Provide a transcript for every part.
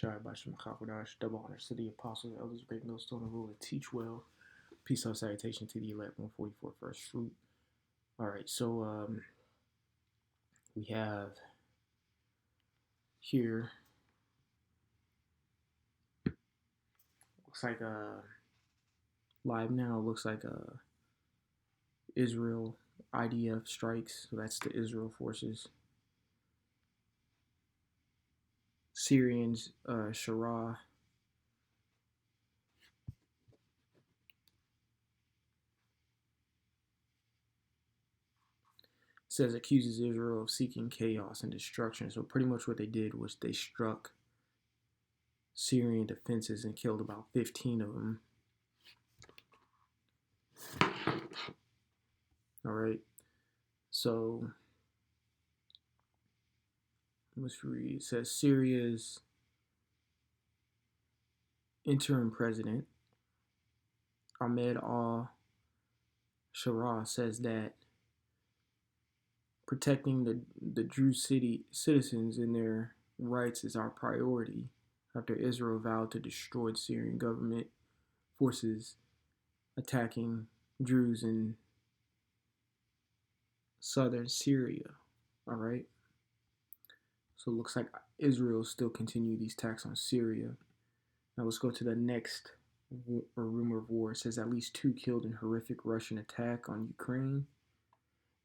Double honors to the apostles, elders, great millstone, and ruler, teach well. Peace out, salutation to the elect, 144 first fruit. All right, so we have here, looks like live now, looks like Israel IDF strikes, so that's the Israel forces. Syrians, Shara. Says accuses Israel of seeking chaos and destruction. So pretty much what they did was they struck Syrian defenses and killed about 15 of them. All right. So let's read. It says Syria's interim president, Ahmed al-Shara, says that protecting the Druze citizens and their rights is our priority after Israel vowed to destroy the Syrian government forces attacking Druze in southern Syria. All right. So it looks like Israel still continue these attacks on Syria. Now let's go to the next rumor of war. It says at least 2 killed in horrific Russian attack on Ukraine.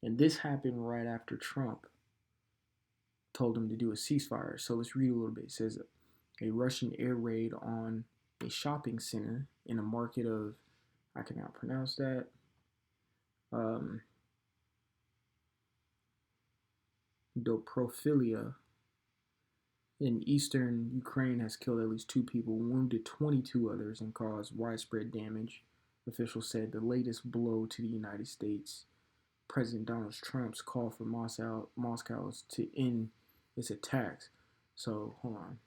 And this happened right after Trump told them to do a ceasefire. So let's read a little bit. It says a Russian air raid on a shopping center in a market of, I cannot pronounce that, Doprophilia in eastern Ukraine has killed at least 2 people, wounded 22 others, and caused widespread damage. Officials said the latest blow to the United States President Donald Trump's call for Moscow to end its attacks. So, hold on.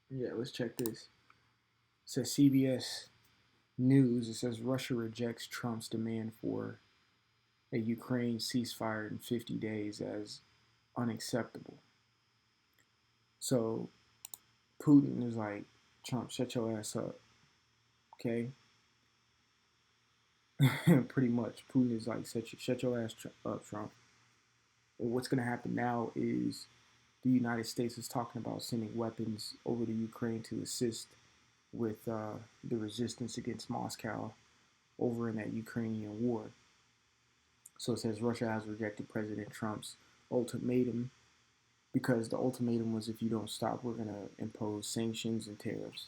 Yeah, let's check this. It says CBS News. It says Russia rejects Trump's demand for a Ukraine ceasefire in 50 days as unacceptable. So Putin is like, Trump, shut your ass up. Okay? Pretty much. Putin is like, shut your ass up, Trump. And what's going to happen now is the United States is talking about sending weapons over to Ukraine to assist with the resistance against Moscow over in that Ukrainian war. So it says Russia has rejected President Trump's ultimatum because the ultimatum was if you don't stop, we're going to impose sanctions and tariffs.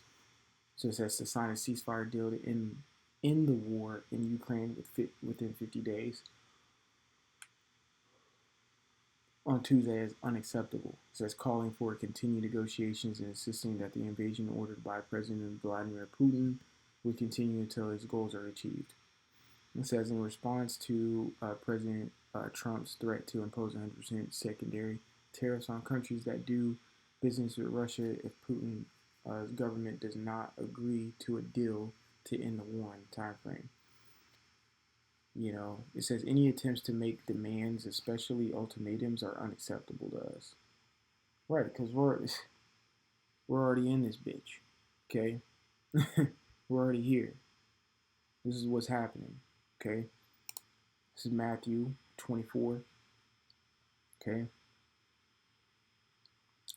So it says to sign a ceasefire deal to end the war in Ukraine within 50 days. On Tuesday is unacceptable. It says calling for continued negotiations and insisting that the invasion ordered by President Vladimir Putin will continue until his goals are achieved. It says in response to President Trump's threat to impose 100% secondary tariffs on countries that do business with Russia if Putin's government does not agree to a deal to end the war in time frame. You know, it says any attempts to make demands, especially ultimatums, are unacceptable to us. Right, because we're already in this bitch. Okay? We're already here. This is what's happening. Okay? This is Matthew 24. Okay?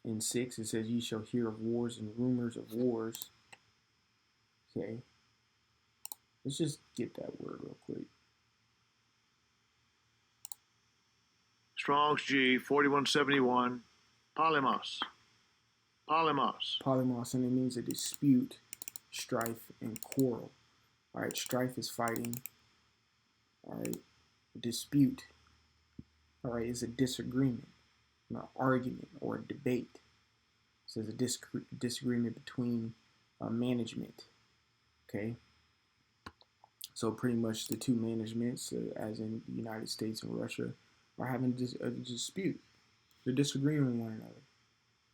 In 6, it says, ye shall hear of wars and rumors of wars. Okay? Let's just get that word real quick. Strong's G 4171. Polemos. Polemos, and it means a dispute, strife, and quarrel. All right, strife is fighting. All right, dispute. All right, is a disagreement, an argument, or a debate. It says a disagreement between management. Okay. So pretty much the two managements, as in the United States and Russia, are having a dispute. They're disagreeing with one another.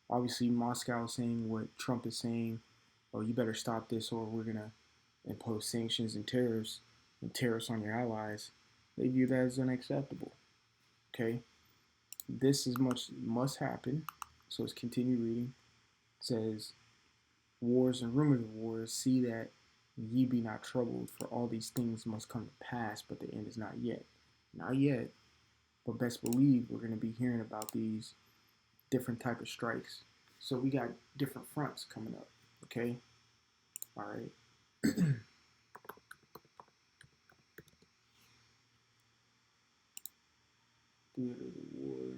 Obviously, Moscow is saying what Trump is saying. oh, you better stop this or we're gonna impose sanctions and tariffs on your allies. They view that as unacceptable. Okay, this is much must happen. So let's continue reading. It says, wars and rumors of wars, see that ye be not troubled, for all these things must come to pass, but the end is not yet. Not yet, but best believe we're going to be hearing about these different type of strikes. So we got different fronts coming up. Okay, all right. Theater of the war.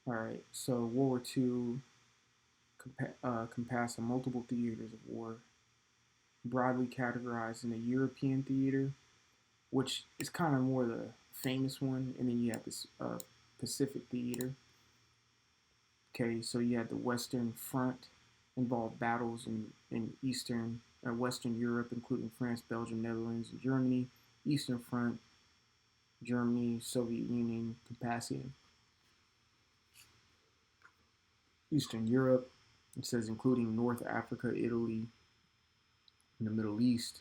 All right. So World War II compassed multiple theaters of war, broadly categorized in the European theater, which is kind of more the famous one, and then you have this Pacific theater. Okay, so you had the Western Front, involved battles in Eastern Western Europe, including France, Belgium, Netherlands, and Germany. Eastern Front, Germany, Soviet Union, capacity. Eastern Europe, it says including North Africa, Italy, and the Middle East,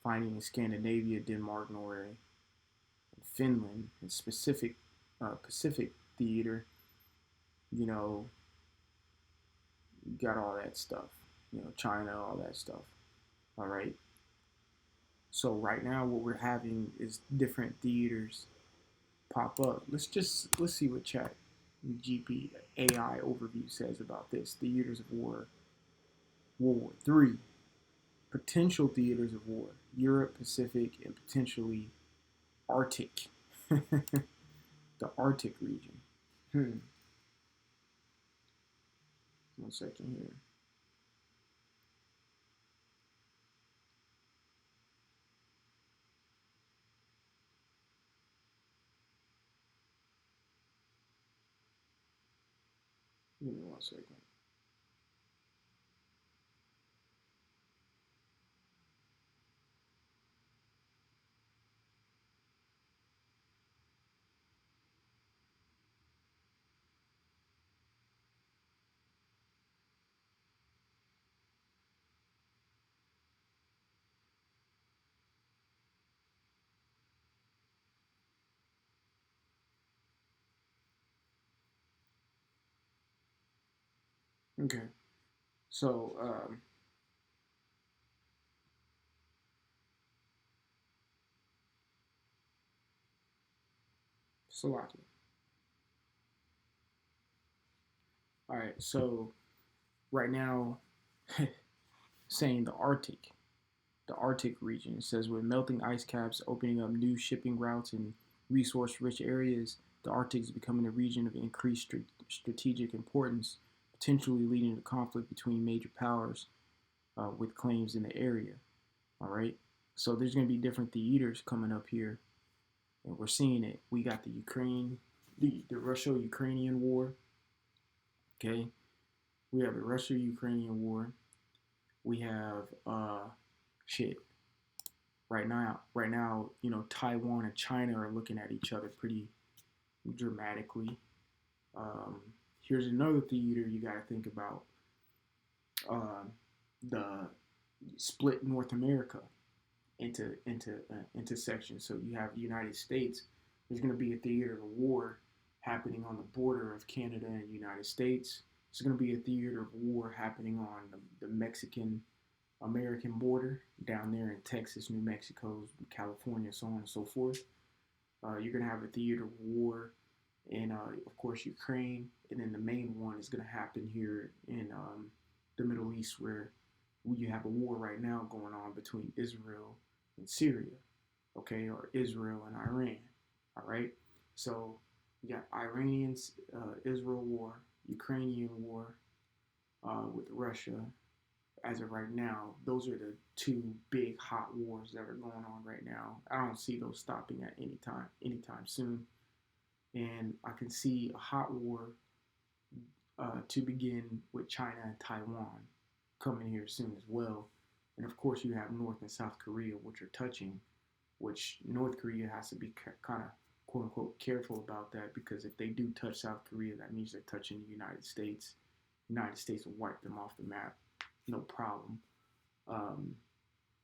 finding in Scandinavia, Denmark, Norway, and Finland, and specific Pacific theater, you know, got all that stuff, China, all that stuff. All right. So right now, what we're having is different theaters pop up. Let's see what Chat GP AI overview says about this. Theaters of war, World War III, potential theaters of war, Europe, Pacific, and potentially Arctic, the Arctic region. Hmm. One second here. Give me 1 second. Okay. So, Slovakia. All right. So right now, saying the Arctic region. It says with melting ice caps opening up new shipping routes and resource-rich areas, the Arctic is becoming a region of increased strategic importance, potentially leading to conflict between major powers with claims in the area. All right. So there's going to be different theaters coming up here, and we're seeing it. We got the Russia-Ukrainian war. Okay. We have the Russia-Ukrainian war. We have shit. Right now, Taiwan and China are looking at each other pretty dramatically. Um, Here's another theater you got to think about: uh, the split North America into sections. So you have the United States. There's going to be a theater of war happening on the border of Canada and the United States. There's going to be a theater of war happening on the Mexican American border down there in Texas, New Mexico, California, so on and so forth. You're going to have a theater of war in, of course, Ukraine, and then the main one is going to happen here in the Middle East, where you have a war right now going on between Israel and Syria, okay, or Israel and Iran. All right, so you got Iranians, Israel war, Ukrainian war with Russia. As of right now, those are the two big hot wars that are going on right now. I don't see those stopping at anytime soon. And I can see a hot war to begin with China and Taiwan coming here soon as well. And of course, you have North and South Korea, which are touching, which North Korea has to be kind of quote unquote careful about that, because if they do touch South Korea, that means they're touching the United States. The United States will wipe them off the map, no problem. Um,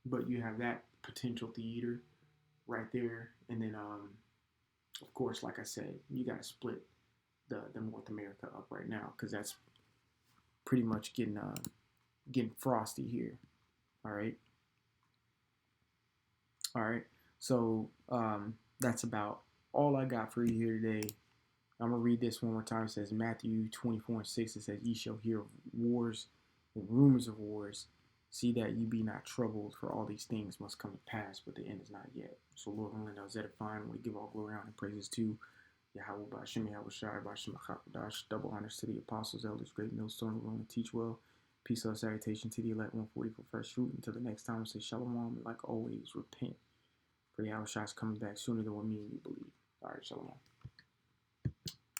but you have that potential theater right there, and then of course, like I said, you got to split the North America up right now, because that's pretty much getting frosty here. All right, all right. So that's about all I got for you here today. I'm gonna read this one more time. It says Matthew 24:6. It says, "Ye shall hear of wars and rumors of wars. See that ye be not troubled, for all these things must come to pass, but the end is not yet." So Lord willing, that was edifying. We give all glory, honor, and praises to Yahweh Bashim, Yahweh Shai, Bashim Achakadash. Double honors to the apostles, elders, great millstone, willing to teach well. Peace, love, salutation to the elect 140 for first fruit. Until the next time, we say shalom. And like always, repent. For Yahweh Shai is coming back sooner than what me and you believe. All right, shalom.